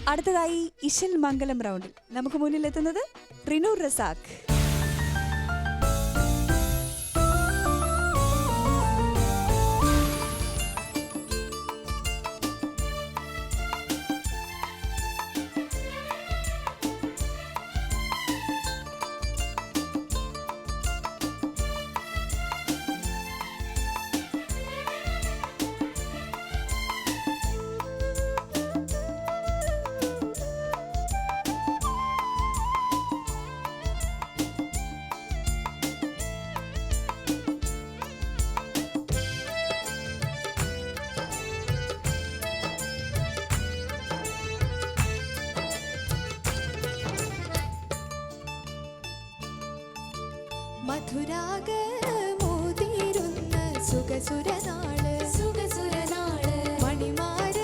അടുത്തതായി ഇശൽ മംഗലം റൗണ്ടിൽ നമുക്ക് മുന്നിൽ എത്തുന്നത് റിനു റസാഖ്. മധുരാഗ മോതിരുന്ന സുഖസുരനാള് സുഖസുരനാള് മണിമാര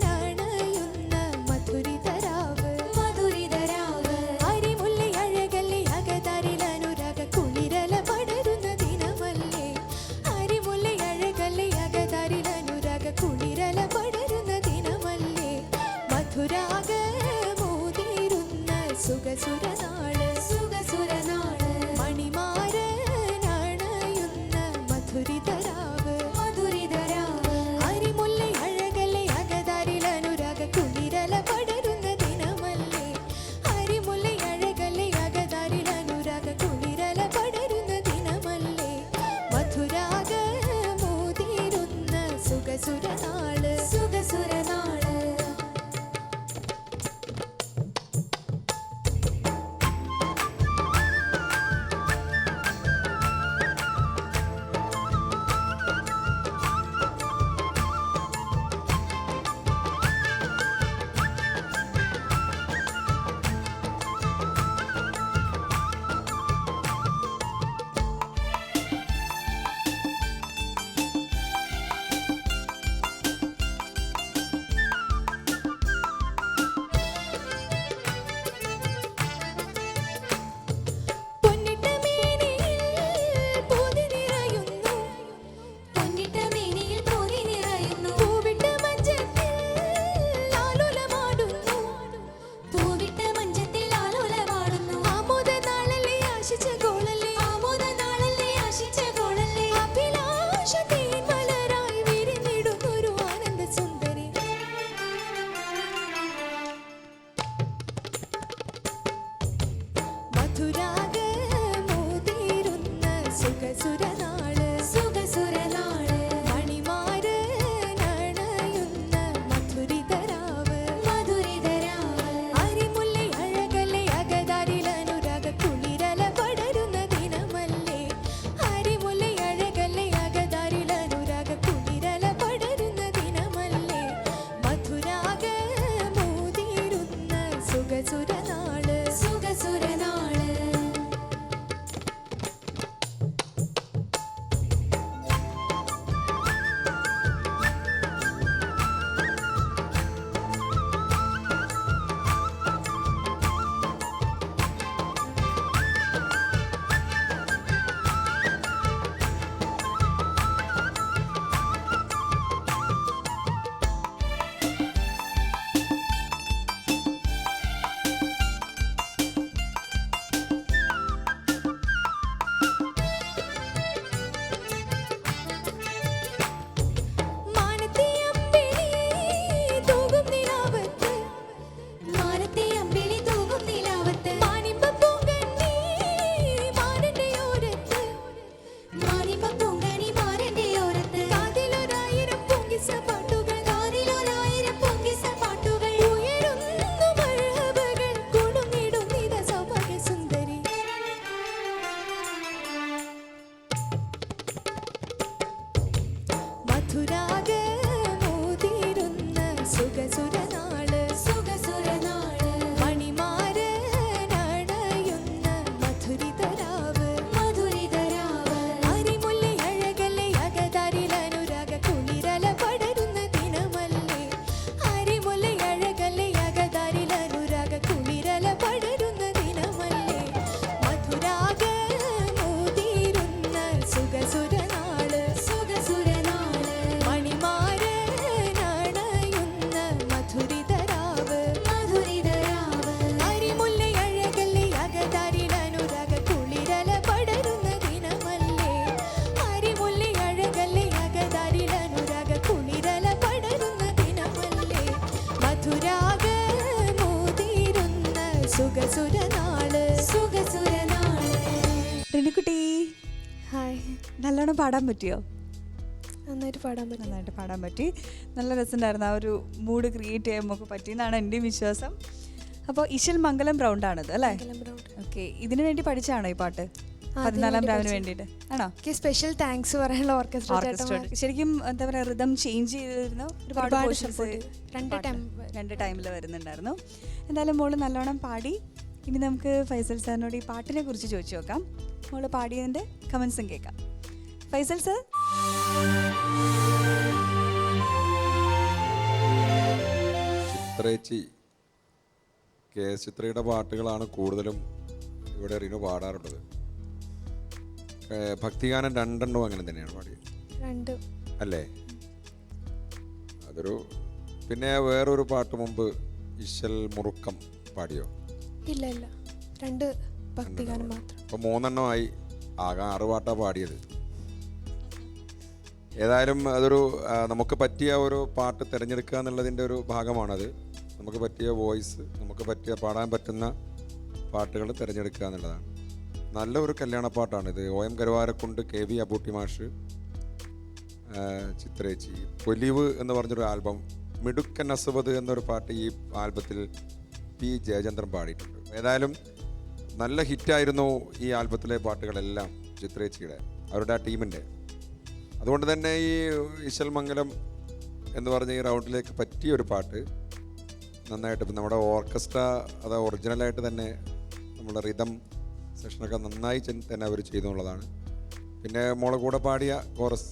നണയുന്ന മധുരിതരാവ് മധുരിതരാവ് അരിമുല്ല അഴകല്ലേ അകതാരിൽ അനുരാഗ കുളിരല പടരുന്ന ദിനമല്ലേ അരിമുല്ല അഴകല്ലേ അകതാരിൽ അനുരാഗ കുളിരല പടരുന്ന ദിനമല്ലേ മധുരാഗ മോതിരുന്ന സുഖസുരനാള് സുഖസുരനാള് മധുരിതരാവ് മധുരിതരാവ് അരിമുല്ല അഴകല്ലേ അകതാരിൽ അനുരാഗ കുളിരല പടരുന്ന ദിനമല്ലേ അരിമുല്ല അഴകല്ലേ അകതാരിൽ അനുരാഗ കുളിരല പടരുന്ന ദിനമല്ലേ മധുരാഗ മോതിരുന്ന സുഖസുരനാള് സുഖസുരനാള് നല്ലോണം പാടാൻ പറ്റിയോ? നന്നായിട്ട് പാടാൻ പറ്റും. നന്നായിട്ട് പാടാൻ പറ്റി. നല്ല രസമുണ്ടായിരുന്നു. ആ ഒരു മൂഡ് ക്രിയേറ്റ് ചെയ്യാൻ നമുക്ക് പറ്റിയെന്നാണ് എൻ്റെയും വിശ്വാസം. അപ്പോൾ ഇശൽ മംഗലം റൗണ്ടാണിത് അല്ലേ? ഓക്കെ. ഇതിനു വേണ്ടി പഠിച്ചാണോ ഈ പാട്ട്? 14ാം രാവിന് വേണ്ടിയിട്ട് ആണോ? സ്പെഷ്യൽ താങ്ക്സ് പറയാനുള്ള ഓർക്കസ്ട്ര ശരിക്കും എന്താ പറയുക, റിതം ചേഞ്ച് ചെയ്തിരുന്നു. ഒരുപാട് രണ്ട് ടൈമിൽ വരുന്നുണ്ടായിരുന്നു. എന്തായാലും മോള് നല്ലോണം പാടി. ഇനി നമുക്ക് ഫൈസൽ സാറിനോട് ഈ പാട്ടിനെ കുറിച്ച് ചോദിച്ചു നോക്കാം. മോള് പാടിയതിൻ്റെ കമൻസും കേൾക്കാം. ഫൈസൽ സാർ. ചിത്രേച്ചി, കെ എസ് ചിത്രയുടെ പാട്ടുകളാണ് കൂടുതലും ഇവിടെ റിനു പാടാറുള്ളത്. ഭക്തിഗാനം 2 അങ്ങനെ തന്നെയാണ് പാടിയത് അല്ലേ? അതൊരു പിന്നെ വേറൊരു പാട്ട് മുമ്പ് ഇശൽ മുറുക്കം പാടിയോ? ഇല്ല, 2 ഭക്തിഗാനം മാത്രം. അപ്പോൾ 3 ആകെ 6 പാട്ടാണ് പാടിയത്. ഏതായാലും അതൊരു നമുക്ക് പറ്റിയ ഒരു പാട്ട് തിരഞ്ഞെടുക്കുക എന്നുള്ളതിൻ്റെ ഒരു ഭാഗമാണത്. നമുക്ക് പറ്റിയ വോയിസ്, നമുക്ക് പറ്റിയ പാടാൻ പറ്റുന്ന പാട്ടുകൾ തിരഞ്ഞെടുക്കുക എന്നുള്ളതാണ്. നല്ലൊരു കല്യാണപ്പാട്ടാണിത്. OM കരുവാരക്കുണ്ട്, KV അബൂട്ടി മാഷ്, ചിത്രേച്ചി. പൊലിവ് എന്ന് പറഞ്ഞൊരു ആൽബം, മിടുക്കൻ അസുവത് എന്നൊരു പാട്ട് ഈ ആൽബത്തിൽ P ജയചന്ദ്രൻ പാടിയിട്ടുണ്ട്. ഏതായാലും നല്ല ഹിറ്റായിരുന്നു ഈ ആൽബത്തിലെ പാട്ടുകളെല്ലാം ചിത്രേച്ചിയുടെ, അവരുടെ ആ ടീമിൻ്റെ. അതുകൊണ്ട് തന്നെ ഈ ഇശൽ മംഗലം എന്ന് പറഞ്ഞ ഈ റൗണ്ടിലേക്ക് പറ്റിയ ഒരു പാട്ട് നന്നായിട്ട് ഇപ്പം നമ്മുടെ ഓർക്കസ്ട്ര അത് ഒറിജിനലായിട്ട് തന്നെ നമ്മുടെ റിതം സെഷനൊക്കെ നന്നായി തന്നെ അവർ ചെയ്തു എന്നുള്ളതാണ്. പിന്നെ മോളെ കൂടെ പാടിയ കോറസ്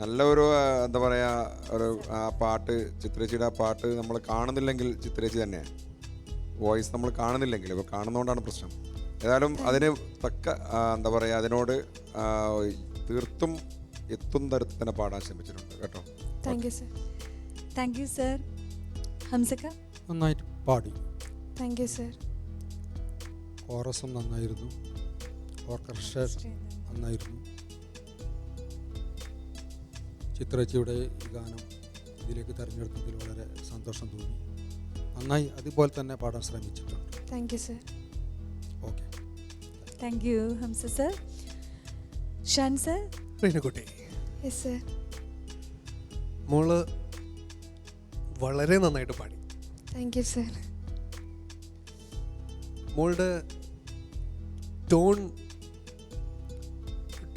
നല്ല ഒരു എന്താ പറയുക, ഒരു ആ പാട്ട് ചിത്രേച്ചിയുടെ ആ പാട്ട് നമ്മൾ കാണുന്നില്ലെങ്കിൽ ചിത്രേച്ചി തന്നെയാണ് വോയിസ് നമ്മൾ കാണുന്നില്ലെങ്കിൽ, ഇപ്പോൾ കാണുന്നതുകൊണ്ടാണ് പ്രശ്നം. ഏതായാലും അതിന് തക്ക എന്താ പറയുക, അതിനോട് തീർത്തും എത്തും തരത്തിൽ തന്നെ പാടാൻ ശ്രമിച്ചിട്ടുണ്ട് കേട്ടോ. Thank you sir. ഹംസക്ക നന്നായിട്ട് പാടി. Thank you sir. കോറസും നന്നായിരുന്നു, ഓർക്കസ്ട്ര നന്നായിരുന്നു. ചിത്രേച്ചിയുടെ ഈ ഗാനം ഇതിലേക്ക് തിരഞ്ഞെടുത്തതിൽ വളരെ സന്തോഷം തോന്നി. നന്നായി അതുപോലെ തന്നെ പാടാൻ ശ്രമിച്ചിട്ടുണ്ട്. Thank you sir. Okay, thank you Hamsa sir. Shan sir. റീനക്കുട്ടി, യെസ് സർ. മോള് വളരെ നന്നായിട്ട് പാടി. Thank you sir. മോളുടെ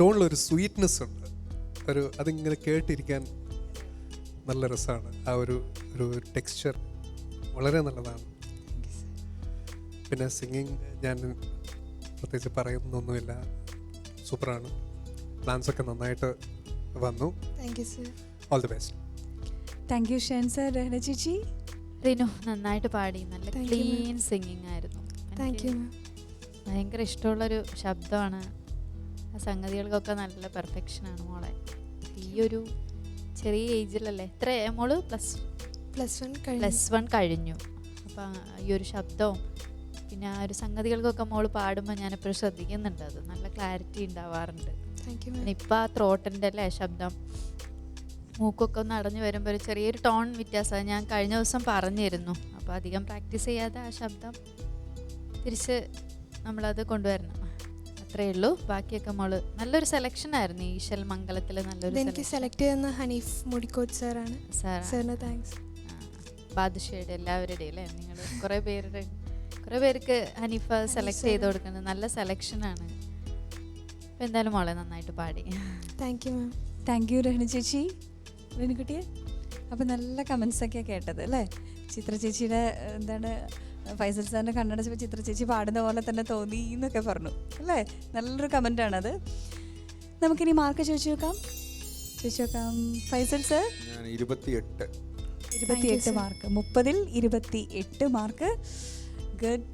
ടോണിലൊരു സ്വീറ്റ്നെസ് ഉണ്ട്. അതിങ്ങനെ കേട്ടിരിക്കാൻ നല്ല രസമാണ്. ആ ഒരു ടെക്സ്ചർ വളരെ നല്ലതാണ്. പിന്നെ സിംഗിങ് ഞാൻ പ്രത്യേകിച്ച് പറയുന്നൊന്നുമില്ല, സൂപ്പറാണ്. ഡാൻസൊക്കെ നന്നായിട്ട് വന്നു. Thank you sir. All the best. Thank you Shan sir. Rahana ചേച്ചി. റിനു നന്നായിട്ട് പാടി, നല്ല ക്ലീൻ സിംഗിങ് ആയിരുന്നു. Thank you. ഭയങ്കര ഇഷ്ടമുള്ളൊരു ശബ്ദമാണ്. ആ സംഗതികൾക്കൊക്കെ നല്ല പെർഫെക്ഷനാണ് മോളെ. ഈ ഒരു ചെറിയ ഏജിലല്ലേ, എത്ര മോള് +1 കഴിഞ്ഞു. അപ്പം ഈ ഒരു ശബ്ദവും പിന്നെ ആ ഒരു സംഗതികൾക്കൊക്കെ മോള് പാടുമ്പോൾ ഞാനെപ്പോഴും ശ്രദ്ധിക്കുന്നുണ്ട്. അത് നല്ല ക്ലാരിറ്റി ഉണ്ടാവാറുണ്ട്. പിന്നെ ഇപ്പം ആ ത്രോട്ടിൻ്റെ അല്ലേ ശബ്ദം, മൂക്കൊക്കെ ഒന്ന് അടഞ്ഞു വരുമ്പോൾ ഒരു ചെറിയൊരു ടോൺ വ്യത്യാസം ഞാൻ കഴിഞ്ഞ ദിവസം പറഞ്ഞിരുന്നു. അപ്പോൾ അധികം പ്രാക്ടീസ് ചെയ്യാതെ ആ ശബ്ദം തിരിച്ച് നമ്മളത് കൊണ്ടുവരണം, അത്രയേ ഉള്ളൂ. ബാക്കിയൊക്കെ മോള് നല്ലൊരു സെലക്ഷൻ ആയിരുന്നു. ഈ ഇശൽ മംഗലത്തിൽ നല്ലൊരു എനിക്ക് സെലക്ട് ചെയ്യുന്ന ഹനീഫ് മുടിക്കോട്ട് സാറാണ്. സാറിന് താങ്ക്സ്. ബാദുഷയുടെ എല്ലാവരുടെയും അല്ലേ, നിങ്ങൾ കുറേ പേർക്ക് ഹനീഫ സെലക്ട് ചെയ്ത് കൊടുക്കുന്നത് നല്ല സെലക്ഷനാണ്. അപ്പോൾ എന്തായാലും മോളെ നന്നായിട്ട് പാടി. Thank you ma'am. Thank you Rahana ചേച്ചി. റിനുകുട്ടിയെ, അപ്പോൾ നല്ല കമൻസൊക്കെയാണ് കേട്ടത് അല്ലേ? ചിത്ര ചേച്ചിയുടെ എന്താണ്, ഫൈസൽ സാറിൻ്റെ കണ്ണടച്ചപ്പോൾ ചിത്ര ചേച്ചി പാടുന്ന പോലെ തന്നെ തോന്നി എന്നൊക്കെ പറഞ്ഞു അല്ലേ? നല്ലൊരു കമൻറ്റാണത്. നമുക്കിനി മാർക്ക് ചോദിച്ചു നോക്കാം. ഫൈസൽ സാർ. 28 മാർക്ക്. 30ൽ 28 മാർക്ക്. ഗുഡ്.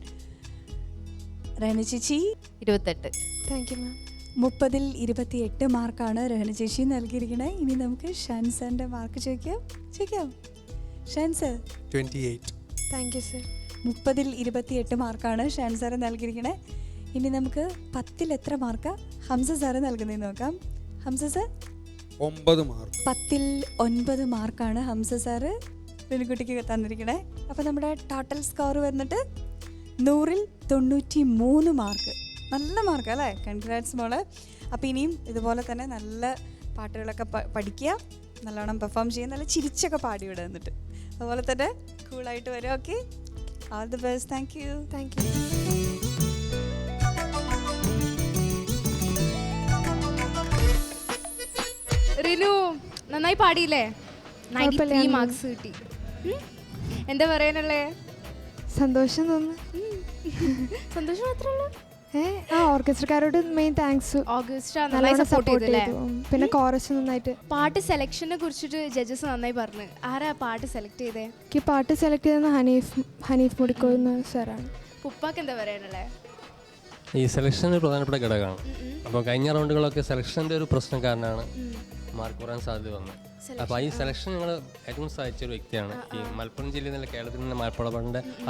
രഹന ചേച്ചി 28. താങ്ക് യു മാം. 30ൽ 28 മാർക്കാണ് രഹന ചേച്ചി നൽകിയിരിക്കണേ. ഇനി നമുക്ക് ഷാൻ സാറിൻ്റെ മാർക്ക് ചോദിക്കാം. Shan sir. 28. Thank you sir. 30ൽ 28 മാർക്കാണ് ഷാൻ സാറ് നൽകിയിരിക്കണേ. ഇനി നമുക്ക് 10ൽ എത്ര മാർക്ക് ഹംസ സാറ് നൽകുന്നതെന്ന് നോക്കാം. ഹംസ സാർ. 9 മാർക്ക്. 10ൽ 9 മാർക്കാണ് ഹംസ സാറ് പെൺകുട്ടിക്ക് തന്നിരിക്കണേ. അപ്പോൾ നമ്മുടെ ടോട്ടൽ സ്കോർ വന്നിട്ട് 100ൽ 93 മാർക്ക്. നല്ല മാർക്ക് അല്ലേ? കൺഗ്രാറ്റ്സ് മോള്. അപ്പോൾ ഇനിയും ഇതുപോലെ തന്നെ നല്ല പാട്ടുകളൊക്കെ പഠിക്കുക, നല്ലോണം പെർഫോം ചെയ്യുക, നല്ല ചിരിച്ചൊക്കെ പാടിവിടുക. എന്നിട്ട് അതുപോലെ തന്നെ കൂളായിട്ട് വരും. Okay, all the best. Thank U. Thank you. Rinu നന്നായി പാടിയില്ലേ? 93 കുഴപ്പമില്ല. മാർക്സ് കിട്ടി. എന്താ പറയാനുള്ളേ? സന്തോഷം തോന്നുന്നു. സന്തോഷം മാത്രമേ ഉള്ളൂ. ഓർക്കസ്ട്രക്കാരോട് മെയിൻ താങ്ക്സ്. ഓഗസ്റ്റ് നന്നായി നല്ലോണം സപ്പോർട്ട് സപ്പോർട്ട് ചെയ്തല്ലേ? ചെയ്തു. പിന്നെ കോറസ് നന്നായിട്ട്. പാട്ട് സെലക്ഷനെ കുറിച്ചിട്ട് ജഡ്ജസ് നന്നായി പറഞ്ഞു. ആരാ പാട്ട് സെലക്ട് ചെയ്തേ? എനിക്ക് പാട്ട് സെലക്ട് ചെയ്തത് ഹനീഫ് മുടിക്കോട് എന്ന സാറാണ്. ഉപ്പാക്ക് എന്താ പറയാനുള്ളേ? ഈ സെലക്ഷൻ ഒരു പ്രധാനപ്പെട്ട ഘടകമാണ്. അപ്പോൾ കഴിഞ്ഞ റൗണ്ടുകളൊക്കെ സെലക്ഷൻ്റെ ഒരു പ്രശ്നം കാരണമാണ് മാർക്ക് കുറയാൻ സാധ്യത വന്നത്. അപ്പോൾ ഈ സെലക്ഷൻ ഞങ്ങൾ ഏറ്റവും സഹായിച്ച ഒരു വ്യക്തിയാണ്. ഈ മലപ്പുറം ജില്ലയിൽ നിന്ന് കേരളത്തിൽ നിന്ന് മലപ്പുറം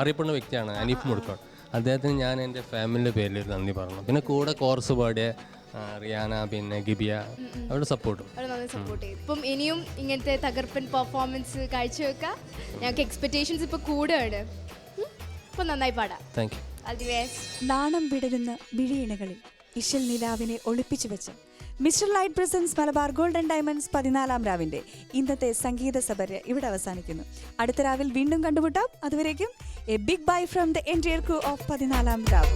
അറിയപ്പെടുന്ന വ്യക്തിയാണ് ഹനീഫ് മുടിക്കോട്. അദ്ദേഹത്തിന് ഞാൻ എൻ്റെ ഫാമിലിയുടെ പേരിൽ ഒരു നന്ദി പറഞ്ഞു. പിന്നെ കൂടെ കോർസ് പാടിയ റിയാന, പിന്നെ ഗിബിയ, അവരുടെ സപ്പോർട്ടും അവർ നന്നായി സപ്പോർട്ട് ചെയ്തു. ഇപ്പം ഇനിയും ഇങ്ങനത്തെ തകർപ്പൻ പെർഫോമൻസ് കാഴ്ചവെക്കാം. ഞങ്ങൾക്ക് എക്സ്പെക്റ്റേഷൻസ് ഇപ്പോൾ കൂടുകയാണ്. അപ്പം നന്നായി പാടാം. Thank you. All the best. നാണം വിടരുന്ന വിഴിയിണകളിൽ ഇശൽ നിലാവിനെ ഒളിപ്പിച്ചു വെച്ച് Mr Light presents Malabar golden diamonds 14ാം രാവിൻ്റെ ഇന്നത്തെ സംഗീത സഭ ഇവിടെ അവസാനിക്കുന്നു. അടുത്ത രാവിൽ വീണ്ടും കണ്ടുമുട്ടാം. അതുവരേക്കും a big bye from the entire crew of 14ാം രാവ്.